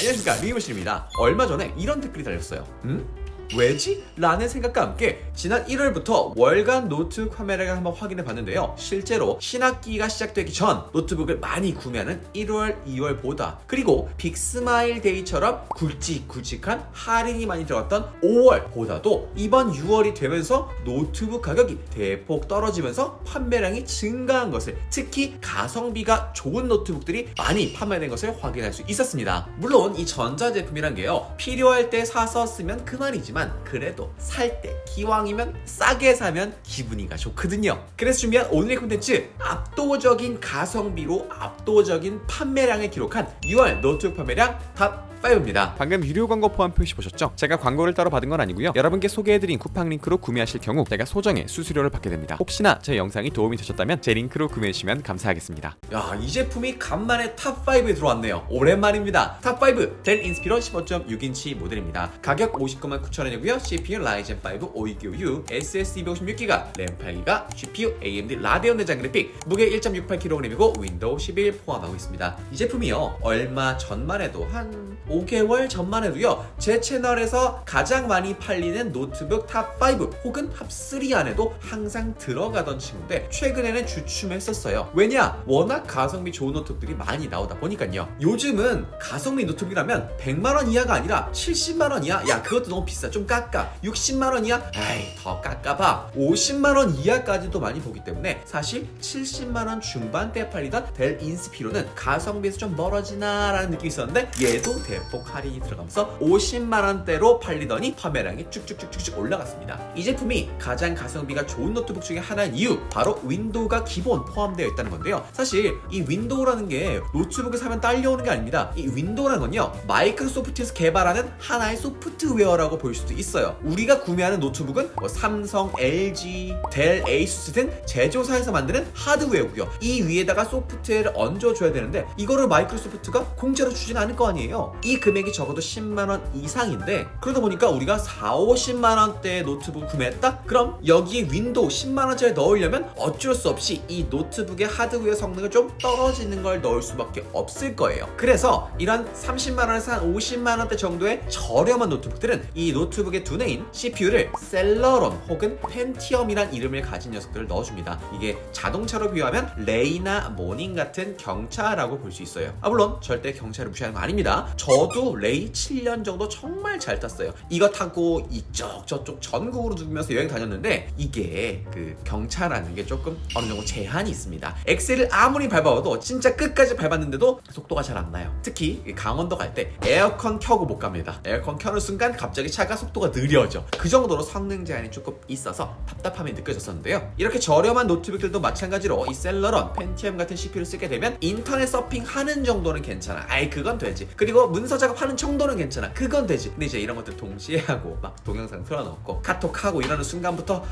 안녕하십니까, 리무실입니다. 얼마 전에 이런 댓글이 달렸어요. 왜지? 라는 생각과 함께 지난 1월부터 월간 노트북 판매량을 한번 확인해 봤는데요. 실제로 신학기가 시작되기 전 노트북을 많이 구매하는 1월, 2월보다, 그리고 빅스마일 데이처럼 굵직굵직한 할인이 많이 들어갔던 5월보다도 이번 6월이 되면서 노트북 가격이 대폭 떨어지면서 판매량이 증가한 것을, 특히 가성비가 좋은 노트북들이 많이 판매된 것을 확인할 수 있었습니다. 물론 이 전자제품이란 게요, 필요할 때 사서 쓰면 그만이지만 그래도 살 때 기왕이면 싸게 사면 기분이가 좋거든요. 그래서 준비한 오늘의 콘텐츠, 압도적인 가성비로 압도적인 판매량을 기록한 6월 노트북 판매량 탑 5입니다. 방금 유료 광고 포함 표시 보셨죠? 제가 광고를 따로 받은 건 아니고요. 여러분께 소개해드린 쿠팡 링크로 구매하실 경우 제가 소정의 수수료를 받게 됩니다. 혹시나 제 영상이 도움이 되셨다면 제 링크로 구매해주시면 감사하겠습니다. 야, 이 제품이 간만에 탑 5에 들어왔네요. 오랜만입니다. 탑 5, 델 인스피론 15.6인치 모델입니다. 가격 599,900원이고요. CPU 라이젠 5 529U, SSD 256GB, 램 8GB, GPU AMD 라데온 내장 그래픽, 무게 1.68kg이고 윈도우 11 포함하고 있습니다. 이 제품이요, 얼마 전만 해도 한 5개월 전만 해도요, 제 채널에서 가장 많이 팔리는 노트북 탑5 혹은 탑3 안에도 항상 들어가던 친구인데 최근에는 주춤했었어요. 왜냐? 워낙 가성비 좋은 노트북들이 많이 나오다 보니까요. 요즘은 가성비 노트북이라면 100만원 이하가 아니라 70만원 이하? 야, 그것도 너무 비싸, 좀 깎아. 60만원 이하? 에이, 더 깎아봐. 50만원 이하까지도 많이 보기 때문에 사실 70만원 중반대에 팔리던 델 인스피론은 가성비에서 좀 멀어지나 라는 느낌이 있었는데, 얘도 대폭 할인이 들어가면서 50만원대로 팔리더니 판매량이 쭉쭉쭉쭉 올라갔습니다. 이 제품이 가장 가성비가 좋은 노트북 중에 하나인 이유, 바로 윈도우가 기본 포함되어 있다는 건데요. 사실 이 윈도우라는 게 노트북을 사면 딸려오는 게 아닙니다. 이 윈도우라는 건요, 마이크로소프트에서 개발하는 하나의 소프트웨어라고 볼 수도 있어요. 우리가 구매하는 노트북은 뭐 삼성, LG, 델, 에이수스 등 제조사에서 만드는 하드웨어고요. 이 위에다가 소프트웨어를 얹어줘야 되는데 이거를 마이크로소프트가 공짜로 주진 않을 거 아니에요. 이 금액이 적어도 10만원 이상인데, 그러다 보니까 우리가 4, 50만원대의 노트북을 구매했다? 그럼 여기에 윈도우 10만원짜리 넣으려면 어쩔 수 없이 이 노트북의 하드웨어 성능을 좀 떨어지는 걸 넣을 수밖에 없을 거예요. 그래서 이런 30만원에서 한 50만원대 정도의 저렴한 노트북들은 이 노트북의 두뇌인 CPU를 셀러론 혹은 펜티엄이란 이름을 가진 녀석들을 넣어줍니다. 이게 자동차로 비유하면 레이나 모닝 같은 경차라고 볼 수 있어요. 물론 절대 경차를 무시하는 거 아닙니다. 저도 레이 7년 정도 정말 잘 탔어요. 이거 타고 이쪽 저쪽 전국으로 누비면서 여행 다녔는데, 이게 그 경차라는 게 조금 어느 정도 제한이 있습니다. 엑셀을 아무리 밟아도 진짜 끝까지 밟았는데도 속도가 잘 안 나요. 특히 강원도 갈 때 에어컨 켜고 못 갑니다. 에어컨 켜는 순간 갑자기 차가 속도가 느려져. 그 정도로 성능 제한이 조금 있어서 답답함이 느껴졌었는데요. 이렇게 저렴한 노트북들도 마찬가지로 이 셀러론, 펜티엄 같은 CPU를 쓰게 되면 인터넷 서핑 하는 정도는 괜찮아. 아이, 그건 되지. 그리고 문서 작업하는 정도는 괜찮아. 그건 되지. 근데 이제 이런 것들 동시에 하고 막 동영상 틀어놓고 카톡하고 이러는 순간부터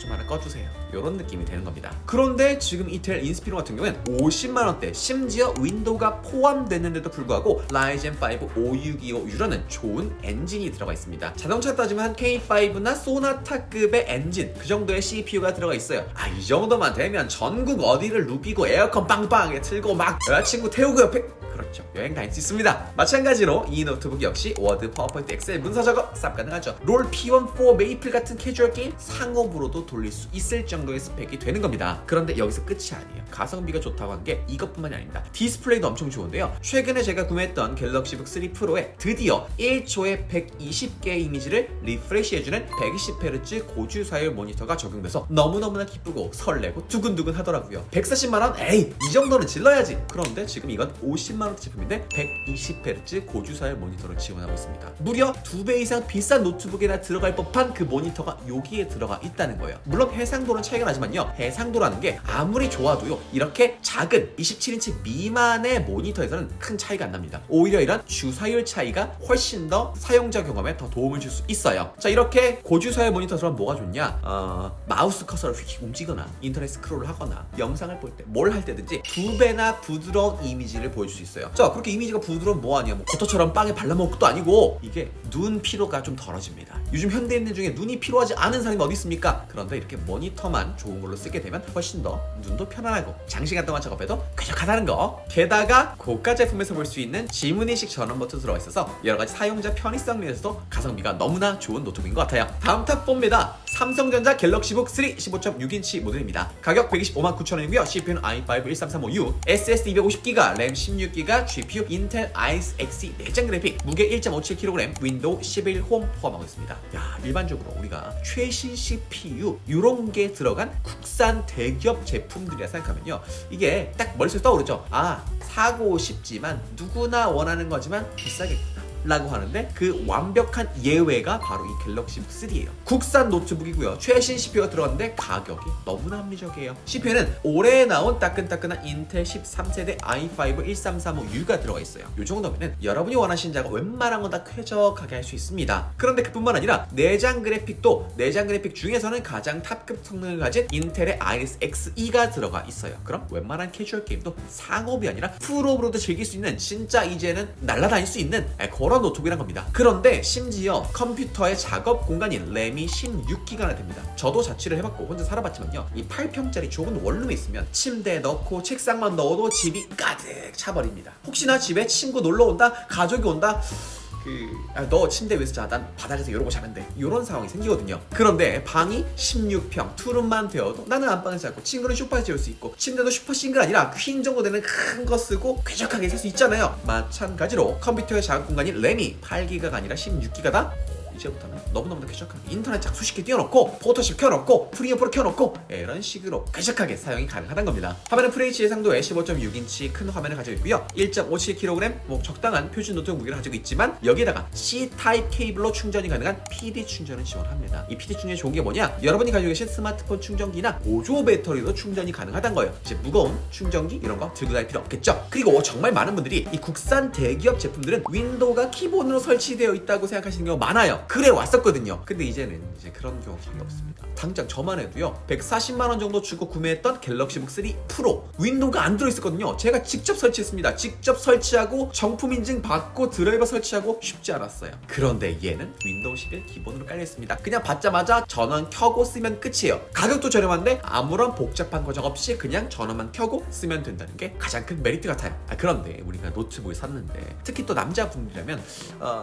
좀 하나 꺼주세요. 이런 느낌이 되는 겁니다. 그런데 지금 이 델 인스피론 같은 경우는 50만원대, 심지어 윈도우가 포함됐는데도 불구하고 라이젠 5 5625U라는 좋은 엔진이 들어가 있습니다. 자동차 따지면 K5나 소나타급의 엔진, 그 정도의 CPU가 들어가 있어요. 이 정도만 되면 전국 어디를 누비고 에어컨 빵빵하게 틀고 막 여자친구 태우고 옆에, 그렇죠, 여행 다닐 수 있습니다. 마찬가지로 이 노트북 역시 워드, 파워포인트, 엑셀, 문서 작업 싹 가능하죠. 롤 P1, 4, 메이플 같은 캐주얼 게임 상업으로도 돌릴 수 있을 정도의 스펙이 되는 겁니다. 그런데 여기서 끝이 아니에요. 가성비가 좋다고 한 게 이것뿐만이 아닙니다. 디스플레이도 엄청 좋은데요. 최근에 제가 구매했던 갤럭시북 3 프로에 드디어 1초에 120개의 이미지를 리프레시해주는 120Hz 고주사율 모니터가 적용돼서 너무너무나 기쁘고 설레고 두근두근 하더라고요. 140만원? 에이, 이 정도는 질러야지. 그런데 지금 이건 50만원 제품인데 120Hz 고주사율 모니터를 지원하고 있습니다. 무려 2배 이상 비싼 노트북에나 들어갈 법한 그 모니터가 여기에 들어가 있다는 거예요. 물론 해상도는 차이가 나지만요, 해상도라는 게 아무리 좋아도요, 이렇게 작은 27인치 미만의 모니터에서는 큰 차이가 안 납니다. 오히려 이런 주사율 차이가 훨씬 더 사용자 경험에 더 도움을 줄 수 있어요. 자, 이렇게 고주사율 모니터 들어가면 뭐가 좋냐? 마우스 커서를 휙 움직이거나 인터넷 스크롤을 하거나 영상을 볼 때, 뭘 할 때든지 2배나 부드러운 이미지를 보여줄 수 있어요. 자, 그렇게 이미지가 부드러운 뭐 아니야. 뭐 버터처럼 빵에 발라먹을 것도 아니고 이게 눈 피로가 좀 덜어집니다. 요즘 현대인들 중에 눈이 피로하지 않은 사람이 어디 있습니까? 그런데 이렇게 모니터만 좋은 걸로 쓰게 되면 훨씬 더 눈도 편안하고 장시간 동안 작업해도 쾌적하다는 거. 게다가 고가 제품에서 볼 수 있는 지문인식 전원 버튼 들어가 있어서 여러 가지 사용자 편의성 면에서도 가성비가 너무나 좋은 노트북인 것 같아요. 다음 탑 봅니다. 삼성전자 갤럭시북 3 15.6인치 모델입니다. 가격 125만 9천원이고요. CPU는 i5 13355U, SSD 250GB, 램 16GB, GPU 인텔 아이스 Xe 내장 그래픽, 무게 1.57kg, 윈도우 11 홈 포함하고 있습니다. 야, 일반적으로 우리가 최신 CPU 이런 게 들어간 국산 대기업 제품들이라 생각하면요, 이게 딱 머릿속에 떠오르죠. 아, 사고 싶지만 누구나 원하는 거지만 비싸겠구나 라고 하는데, 그 완벽한 예외가 바로 이 갤럭시북 3예요. 국산 노트북이고요. 최신 CPU가 들어갔는데 가격이 너무나 합리적이에요. CPU는 올해 나온 따끈따끈한 인텔 13세대 i5 13335U가 들어가 있어요. 이 정도면은 여러분이 원하시는 자가 웬만한 건 다 쾌적하게 할 수 있습니다. 그런데 그뿐만 아니라 내장 그래픽도 내장 그래픽 중에서는 가장 탑급 성능을 가진 인텔의 아이리스 Xe가 들어가 있어요. 그럼 웬만한 캐주얼 게임도 상업이 아니라 풀업으로도 즐길 수 있는, 진짜 이제는 날아다닐 수 있는 그런 노트북이란 겁니다. 그런데 심지어 컴퓨터의 작업 공간인 램이 16기가나 됩니다. 저도 자취를 해봤고 혼자 살아봤지만요, 이 8평짜리 좁은 원룸에 있으면 침대에 넣고 책상만 넣어도 집이 가득 차버립니다. 혹시나 집에 친구 놀러 온다, 가족이 온다, 너 침대 위에서 자, 난 바닥에서 이러고 자는데, 이런 상황이 생기거든요. 그런데 방이 16평 투룸만 되어도 나는 안방에서 자고 친구는 소파에서 재울 수 있고, 침대도 슈퍼 싱글 아니라 퀸 정도 되는 큰 거 쓰고 쾌적하게 살 수 있잖아요. 마찬가지로 컴퓨터의 작업 공간이 램이 8기가가 아니라 16기가다? 이제부터는 너무너무 쾌적하게 인터넷 작수 쉽게 띄워놓고 포토샵 켜놓고 프리미어 프로 켜놓고 이런 식으로 쾌적하게 사용이 가능하다는 겁니다. 화면은 FHD 해상도의 15.6인치 큰 화면을 가지고 있고요. 1.57kg, 뭐 적당한 표준 노트북 무게를 가지고 있지만 여기에다가 C타입 케이블로 충전이 가능한 PD 충전을 지원합니다. 이 PD 충전이 좋은 게 뭐냐? 여러분이 가지고 계신 스마트폰 충전기나 보조 배터리도 충전이 가능하다는 거예요. 이제 무거운 충전기 이런 거 들고 다닐 필요 없겠죠? 그리고 정말 많은 분들이 이 국산 대기업 제품들은 윈도우가 기본으로 설치되어 있다고 생각하시는 경우가 많아요. 그래 왔었거든요. 근데 이제는 그런 경우 거의 없습니다. 당장 저만 해도요, 140만원 정도 주고 구매했던 갤럭시북 3 프로 윈도우가 안 들어있었거든요. 제가 직접 설치했습니다. 직접 설치하고 정품 인증 받고 드라이버 설치하고 쉽지 않았어요. 그런데 얘는 윈도우 11 기본으로 깔려있습니다. 그냥 받자마자 전원 켜고 쓰면 끝이에요. 가격도 저렴한데 아무런 복잡한 과정 없이 그냥 전원만 켜고 쓰면 된다는 게 가장 큰 메리트 같아요. 그런데 우리가 노트북을 샀는데, 특히 또 남자분들이라면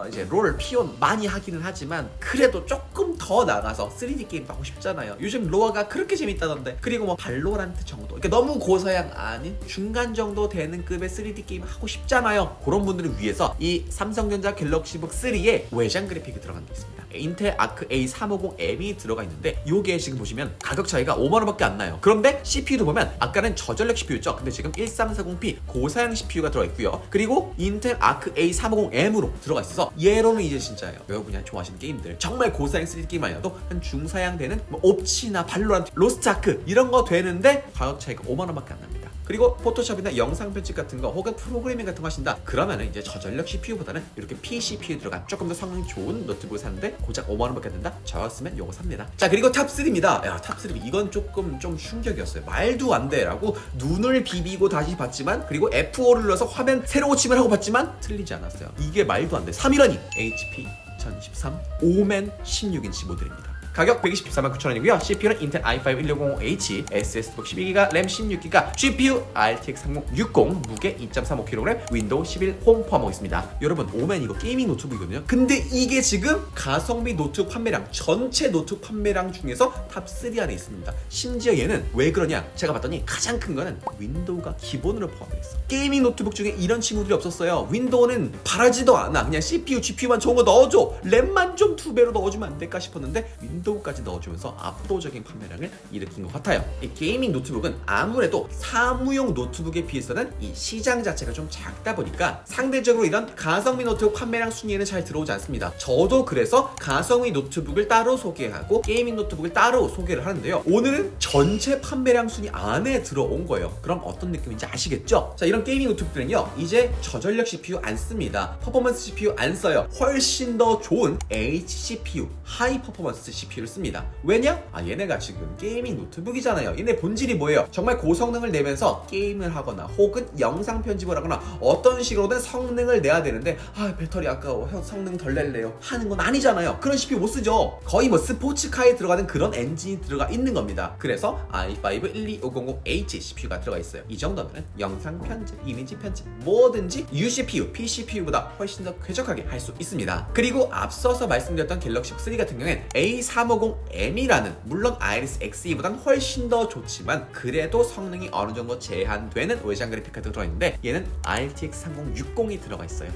이제 롤, 피온 많이 하기는 하지만 그래도 조금 더 나가서 3D 게임도 하고 싶잖아요. 요즘 로아가 그렇게 재밌다던데. 그리고 뭐 발로란트 정도, 그러니까 너무 고서양 아닌 중간 정도 되는 급의 3D 게임 하고 싶잖아요. 그런 분들을 위해서 이 삼성전자 갤럭시북 3에 외장 그래픽이 들어간 게 있습니다. 인텔 아크 A350M이 들어가 있는데 요게 지금 보시면 가격 차이가 5만원밖에 안 나요. 그런데 CPU도 보면 아까는 저전력 CPU였죠. 근데 지금 1340p 고사양 CPU가 들어가 있고요. 그리고 인텔 아크 A350M으로 들어가 있어서 얘로는 이제 진짜예요. 여러분이 좋아하시는 게임들, 정말 고사양 3D 게임 아니어도 한 중사양 되는 뭐 옵치나 발로란트, 로스트아크 이런 거 되는데 가격 차이가 5만원밖에 안 납니다. 그리고 포토샵이나 영상 편집 같은 거 혹은 프로그래밍 같은 거 하신다 그러면은 이제 저전력 CPU보다는 이렇게 P-CPU 들어간 조금 더 성능이 좋은 노트북을 사는데 고작 5만원밖에 안 된다? 저였으면 요거 삽니다. 자, 그리고 탑3입니다. 야, 탑3 이건 조금 좀 충격이었어요. 말도 안 돼 라고 눈을 비비고 다시 봤지만, 그리고 F5를 눌러서 화면 새로 고침을 하고 봤지만 틀리지 않았어요. 이게 말도 안 돼. 3위라니! HP 2013 오멘 16인치 모델입니다. 가격 124만 9천원이고요. CPU는 인텔 i5 1605H, SSD 12GB, 램 16GB, GPU RTX 3060, 무게 2.35kg, 윈도우 11 홈 포함하고 있습니다. 여러분, 오멘 이거 게이밍 노트북이거든요. 근데 이게 지금 가성비 노트북 판매량, 전체 노트북 판매량 중에서 탑3 안에 있습니다. 심지어 얘는 왜 그러냐? 제가 봤더니 가장 큰 거는 윈도우가 기본으로 포함되어 있어. 게이밍 노트북 중에 이런 친구들이 없었어요. 윈도우는 바라지도 않아. 그냥 CPU, GPU만 좋은 거 넣어줘. 램만 좀 2배로 넣어주면 안 될까 싶었는데 윈도우까지 넣어주면서 압도적인 판매량을 일으킨 것 같아요. 이 게이밍 노트북은 아무래도 사무용 노트북에 비해서는 이 시장 자체가 좀 작다 보니까 상대적으로 이런 가성비 노트북 판매량 순위에는 잘 들어오지 않습니다. 저도 그래서 가성비 노트북을 따로 소개하고 게이밍 노트북을 따로 소개를 하는데요. 오늘은 전체 판매량 순위 안에 들어온 거예요. 그럼 어떤 느낌인지 아시겠죠? 자, 이런 게이밍 노트북들은요, 이제 저전력 CPU 안 씁니다. 퍼포먼스 CPU 안 써요. 훨씬 더 좋은 HCPU, 하이 퍼포먼스 CPU CPU를 씁니다. 왜냐? 얘네가 지금 게이밍 노트북이잖아요. 얘네 본질이 뭐예요? 정말 고성능을 내면서 게임을 하거나 혹은 영상 편집을 하거나 어떤 식으로든 성능을 내야 되는데 배터리 아까워, 성능 덜 낼래요 하는 건 아니잖아요. 그런 CPU 못 쓰죠. 거의 뭐 스포츠카에 들어가는 그런 엔진이 들어가 있는 겁니다. 그래서 i5 12500H CPU가 들어가 있어요. 이 정도면 영상 편집, 이미지 편집 뭐든지 UCPU, PCPU보다 훨씬 더 쾌적하게 할 수 있습니다. 그리고 앞서서 말씀드렸던 갤럭시 3 같은 경우엔 A350M이라는 물론 아이리스 XE보단 훨씬 더 좋지만 그래도 성능이 어느 정도 제한되는 외장 그래픽카드가 들어있는데 얘는 RTX 3060이 들어가 있어요.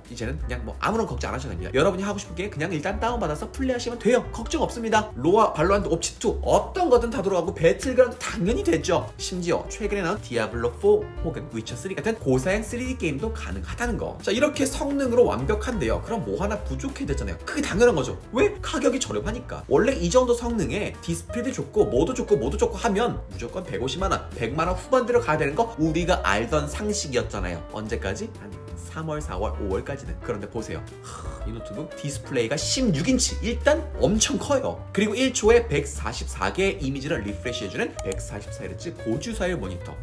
이제는 그냥 아무런 걱정 안 하셔도 됩니다. 여러분이 하고 싶은 게 그냥 일단 다운받아서 플레이하시면 돼요. 걱정 없습니다. 로아, 발로란트, 옵치2 어떤 거든 다 들어가고 배틀그라운드 당연히 되죠. 심지어 최근에는 디아블로4 혹은 위쳐3 같은 고사양 3D 게임도 가능하다는 거. 자, 이렇게 성능으로 완벽한데요. 그럼 뭐 하나 부족해야 되잖아요. 그게 당연한 거죠. 왜? 가격이 저렴하니까. 원래 이 정도 성능에 디스플레이도 좋고 모두 좋고 하면 무조건 150만원, 100만원 후반대로 가야 되는 거 우리가 알던 상식이었잖아요. 언제까지? 아니 3월, 4월, 5월까지는. 그런데 보세요. 이 노트북 디스플레이가 16인치 일단 엄청 커요. 그리고 1초에 144개의 이미지를 리프레시해주는 144Hz 고주사율 모니터.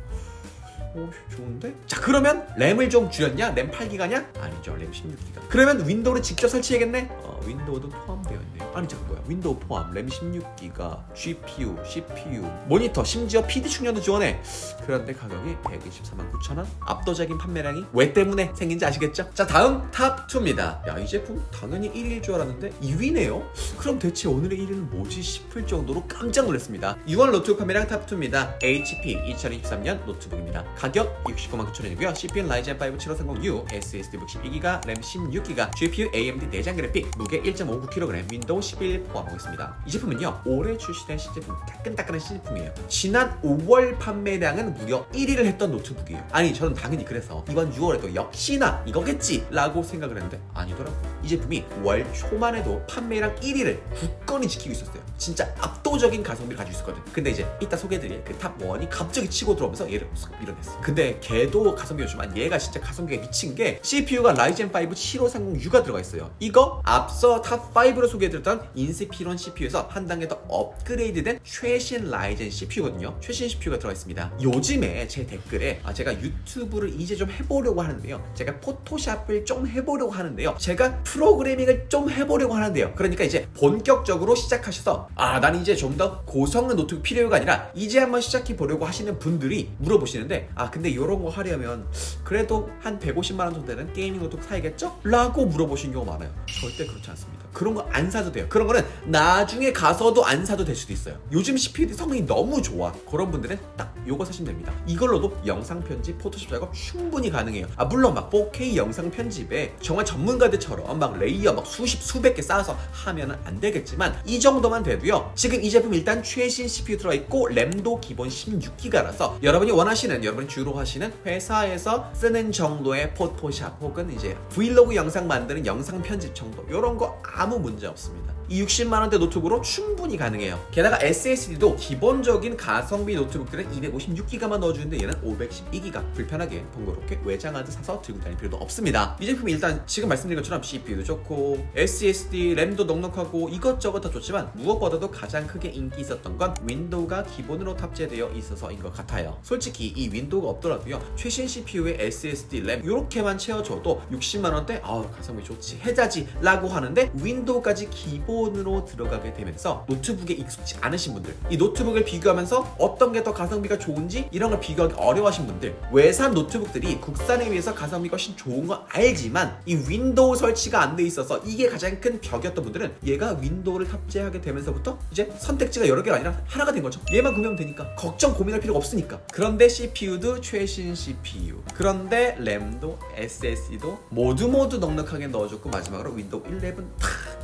좋은데? 자, 그러면 램을 좀 줄였냐? 램 8기가냐? 아니죠, 램 16기가. 그러면 윈도우를 직접 설치해야겠네? 윈도우도 포함되어 있네요. 아니 잠깐 뭐야, 윈도우 포함, 램 16기가, GPU, CPU, 모니터, 심지어 PD 충전도 지원해. 그런데 가격이 124만 9천원? 압도적인 판매량이 왜 때문에 생긴지 아시겠죠? 자, 다음 탑2입니다. 이 제품 당연히 1위일 줄 알았는데 2위네요? 그럼 대체 오늘의 1위는 뭐지 싶을 정도로 깜짝 놀랐습니다. 6월 노트북 판매량 탑2입니다. HP 2023년 노트북입니다. 가격 69만 9천원이고요. CPU는 라이젠 5 7530U, SSD 112기가, 램 16기가, GPU AMD 내장 그래픽, 무게 1.59kg, 윈도우 11 포함하고 있습니다. 이 제품은요, 올해 출시된 신제품, 따끈따끈한 신제품이에요. 지난 5월 판매량은 무려 1위를 했던 노트북이에요. 아니, 저는 당연히 그래서 이번 6월에도 역시나 이거겠지 라고 생각을 했는데 아니더라고요. 이 제품이 월 초만 해도 판매량 1위를 굳건히 지키고 있었어요. 진짜 압도적인 가성비를 가지고 있었거든. 근데 이제 이따 소개해드릴 그 탑1이 갑자기 치고 들어오면서 얘를 밀어냈어. 근데 걔도 가성비가 좋지만 얘가 진짜 가성비가 미친 게 CPU가 라이젠 5 7530U가 들어가 있어요. 이거 앞서 탑5로 소개해드렸던 인스피론 CPU에서 한 단계 더 업그레이드된 최신 라이젠 CPU거든요. 최신 CPU가 들어가 있습니다. 요즘에 제 댓글에 제가 유튜브를 이제 좀 해보려고 하는데요. 제가 포토샵을 좀 해보려고 하는데요. 제가 프로그래밍을 좀 해보려고 하는데요. 그러니까 이제 본격적으로 시작하셔서 나는 이제 좀 더 고성능 노트북 필요가 아니라 이제 한번 시작해보려고 하시는 분들이 물어보시는데 근데 이런 거 하려면 그래도 한 150만원 정도 되는 게이밍 노트북 사야겠죠? 라고 물어보신 경우가 많아요. 절대 그렇지 않습니다. 그런 거 안 사도 돼요. 그런 거는 나중에 가서도 안 사도 될 수도 있어요. 요즘 CPU 성능이 너무 좋아. 그런 분들은 딱 요거 사시면 됩니다. 이걸로도 영상 편집, 포토샵 작업 충분히 가능해요. 물론 막 4K 영상 편집에 정말 전문가들처럼 막 레이어 막 수백 개 쌓아서 하면은 안 되겠지만 이 정도만 돼도요. 지금 이 제품 일단 최신 CPU 들어있고 램도 기본 16기가라서 여러분이 원하시는, 여러분이 주로 하시는 회사에서 쓰는 정도의 포토샵 혹은 이제 브이로그 영상 만드는 영상 편집 정도 이런 거 아무 문제 없습니다. 이 60만원대 노트북으로 충분히 가능해요. 게다가 SSD도 기본적인 가성비 노트북들은 256기가만 넣어주는데 얘는 512기가. 불편하게 번거롭게 외장하드 사서 들고 다닐 필요도 없습니다. 이 제품이 일단 지금 말씀드린 것처럼 CPU도 좋고 SSD, 램도 넉넉하고 이것저것 다 좋지만 무엇보다도 가장 크게 인기 있었던 건 윈도우가 기본으로 탑재되어 있어서인 것 같아요. 솔직히 이 윈도우가 없더라도요, 최신 CPU에 SSD, 램 이렇게만 채워줘도 60만원대 가성비 좋지, 해자지 라고 하는데 윈도우까지 기본으로 들어가게 되면서 노트북에 익숙지 않으신 분들, 이 노트북을 비교하면서 어떤 게 더 가성비가 좋은지 이런 걸 비교하기 어려워하신 분들, 외산 노트북들이 국산에 비해서 가성비가 훨씬 좋은 건 알지만 이 윈도우 설치가 안 돼 있어서 이게 가장 큰 벽이었던 분들은 얘가 윈도우를 탑재하게 되면서부터 이제 선택지가 여러 개가 아니라 하나가 된 거죠. 얘만 구매하면 되니까 걱정 고민할 필요가 없으니까. 그런데 CPU도 최신 CPU, 그런데 램도 SSD도 모두 넉넉하게 넣어줬고 마지막으로 윈도우 11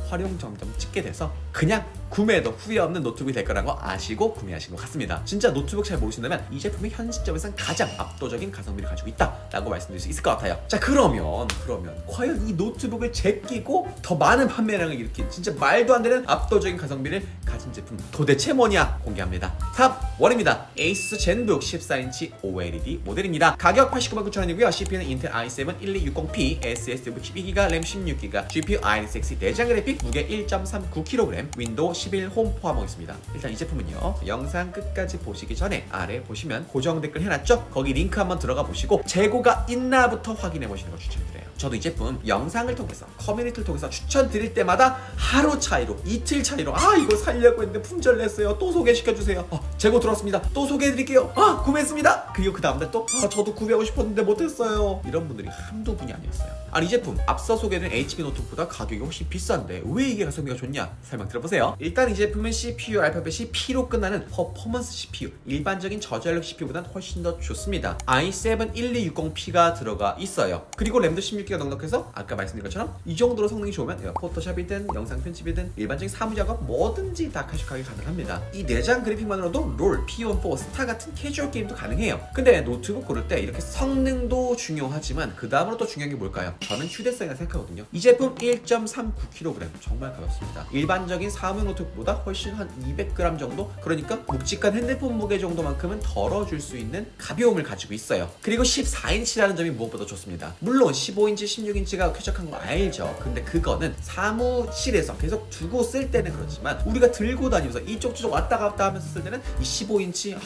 활용 점점 찍게 돼서 그냥 구매해도 후회 없는 노트북이 될 거라는 거 아시고 구매하신 것 같습니다. 진짜 노트북 잘 모르신다면 이 제품이 현 시점에선 가장 압도적인 가성비를 가지고 있다라고 말씀드릴 수 있을 것 같아요. 자, 그러면 과연 이 노트북을 제끼고 더 많은 판매량을 일으킨 진짜 말도 안 되는 압도적인 가성비를 가진 제품 도대체 뭐냐 공개합니다. 탑 1입니다. ASUS 젠북 14인치 OLED 모델입니다. 가격 89만 9천원이고요. CPU는 인텔 i7 1260P, SSD 12기가, 램 16기가, GPU 아이리스 X 내장 그래픽, 무게 1.39kg, 윈도우 11 홈 포함하고 있습니다. 일단 이 제품은요, 영상 끝까지 보시기 전에 아래 보시면 고정 댓글 해놨죠? 거기 링크 한번 들어가 보시고 재고가 있나부터 확인해 보시는 걸 추천드려요. 저도 이 제품 영상을 통해서, 커뮤니티를 통해서 추천드릴 때마다 하루 차이로, 이틀 차이로 이거 살려고 했는데 품절 냈어요, 또 소개시켜주세요, 재고 들어왔습니다, 또 소개해드릴게요, 구매했습니다. 그리고 그 다음날 또 저도 구매하고 싶었는데 못했어요. 이런 분들이 한두 분이 아니었어요. 이 제품 앞서 소개된 HP 노트북보다 가격이 훨씬 비싼데 왜 이게 가성비가 좋냐? 설명 들어보세요. 일단 이 제품은 CPU 알파벳이 P로 끝나는 퍼포먼스 CPU, 일반적인 저전력 CPU보다는 훨씬 더 좋습니다. i7 1260P가 들어가 있어요. 그리고 램도 16기가 넉넉해서 아까 말씀드린 것처럼 이 정도로 성능이 좋으면 포토샵이든 영상 편집이든 일반적인 사무작업 뭐든지 다 가식하게 가능합니다. 이 내장 그래픽만으로도 롤, P14, 스타 같은 캐주얼 게임도 가능해요. 근데 노트북 고를 때 이렇게 성능도 중요하지만 그 다음으로 또 중요한 게 뭘까요? 저는 휴대성이라 생각하거든요. 이 제품 1.39kg, 정말 가볍습니다. 일반적인 사무 노트북보다 훨씬 한 200g 정도? 그러니까 묵직한 핸드폰 무게 정도만큼은 덜어줄 수 있는 가벼움을 가지고 있어요. 그리고 14인치라는 점이 무엇보다 좋습니다. 물론 15인치, 16인치가 쾌적한 거 알죠. 근데 그거는 사무실에서 계속 두고 쓸 때는 그렇지만 우리가 들고 다니면서 이쪽 저쪽 왔다 갔다 하면서 쓸 때는 이 15인치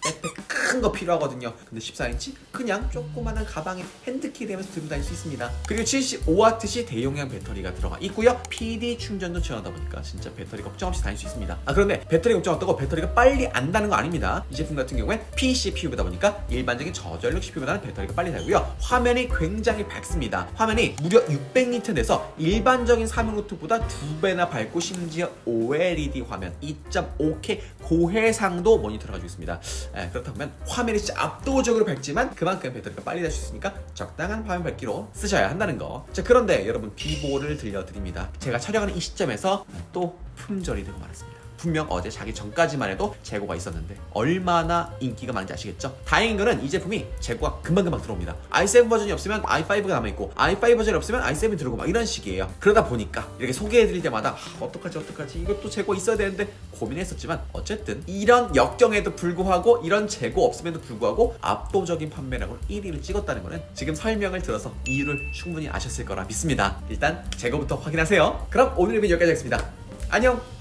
백팩 큰 거 필요하거든요. 근데 14인치 그냥 조그마한 가방에 핸드키 되면서 들고 다닐 수 있습니다. 그리고 75W씩 대용량 배터리가 들어가 있고요. PD 충전도 지원하다 보니까 진짜 배터리 걱정 없이 다닐 수 있습니다. 그런데 배터리 걱정 없다고 배터리가 빨리 안 닿는 거 아닙니다. 이 제품 같은 경우엔 PCPU다 보니까 일반적인 저전력 CPU보다는 배터리가 빨리 닳고요. 화면이 굉장히 밝습니다. 화면이 무려 600니트 내서 일반적인 사무 노트보다 2배나 밝고 심지어 OLED 화면 2.5K 고해상도 모니터를 가지고 있습니다. 그렇다 보면 화면이 진짜 압도적으로 밝지만 그만큼 배터리가 빨리 닳을 수 있으니까 적당한 화면 밝기로 쓰셔야 한다는 거. 자, 그런데 여러분 비보를 들려드립니다. 제가 촬영하는 이 시점에서 또 품절이 되고 말았습니다. 분명 어제 자기 전까지만 해도 재고가 있었는데 얼마나 인기가 많은지 아시겠죠? 다행인 거는 이 제품이 재고가 금방금방 들어옵니다. i7 버전이 없으면 i5가 남아있고 i5 버전이 없으면 i7이 들어오고 막 이런 식이에요. 그러다 보니까 이렇게 소개해드릴 때마다 어떡하지 이것도 재고 있어야 되는데 고민했었지만 어쨌든 이런 역경에도 불구하고 이런 재고 없음에도 불구하고 압도적인 판매량으로 1위를 찍었다는 거는 지금 설명을 들어서 이유를 충분히 아셨을 거라 믿습니다. 일단 재고부터 확인하세요. 그럼 오늘 리뷰는 여기까지 하겠습니다. 안녕!